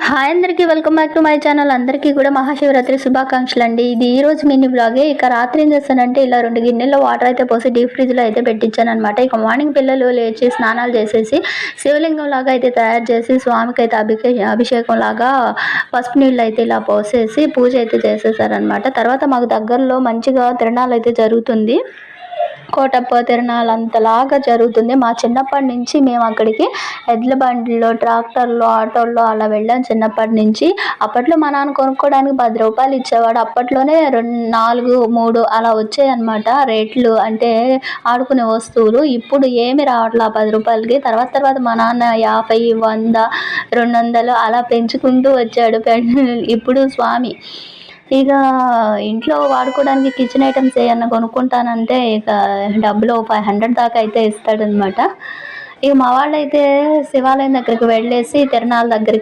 Hi అందరికీ welcome back to my channel. అందరికీ కూడా మహాశివరాత్రి శుభాకాంక్షలు అండి. ఇది ఈ రోజు మినీ బ్లాగే. ఇక రాత్రి ఏం చేస్తానంటే ఇలా 2 గిన్నెల్లో వాటర్ అయితే పోసి డీప్ ఫ్రిడ్జ్లో అయితే పెట్టించాను అనమాట. ఇక మార్నింగ్ పిల్లలు లేచి స్నానాలు చేసేసి శివలింగం లాగా అయితే తయారు చేసి స్వామికి అయితే అభిషేకం లాగా పసుపు నీళ్ళు అయితే ఇలా పోసేసి పూజ అయితే చేసేసారనమాట. తర్వాత మాకు దగ్గరలో మంచిగా తిరణాలు అయితే జరుగుతుంది. కోటప్ప తిరణాలు అంతలాగా జరుగుతుంది. మా చిన్నప్పటి నుంచి మేము అక్కడికి ఎడ్ల బండిలో, ట్రాక్టర్లో, ఆటోల్లో అలా వెళ్ళాం చిన్నప్పటి నుంచి. అప్పట్లో మా నాన్న కొనుక్కోవడానికి 10 రూపాయలు ఇచ్చేవాడు. అప్పట్లోనే 4, 3 అలా వచ్చాయన్నమాట రేట్లు, అంటే ఆడుకునే వస్తువులు. ఇప్పుడు ఏమి రావట్లా 10 రూపాయలకి. తర్వాత మా నాన్న 50, 100, 200 అలా పెంచుకుంటూ వచ్చాడు. ఇప్పుడు స్వామి ఇక ఇంట్లో వాడుకోవడానికి కిచెన్ ఐటమ్స్ ఏమన్నా కొనుక్కుంటానంటే ఇక డబ్బులు 500 దాకా అయితే ఇస్తాడనమాట. ఇక మా వాళ్ళైతే శివాలయం దగ్గరికి వెళ్ళేసి తిరణాల దగ్గరికి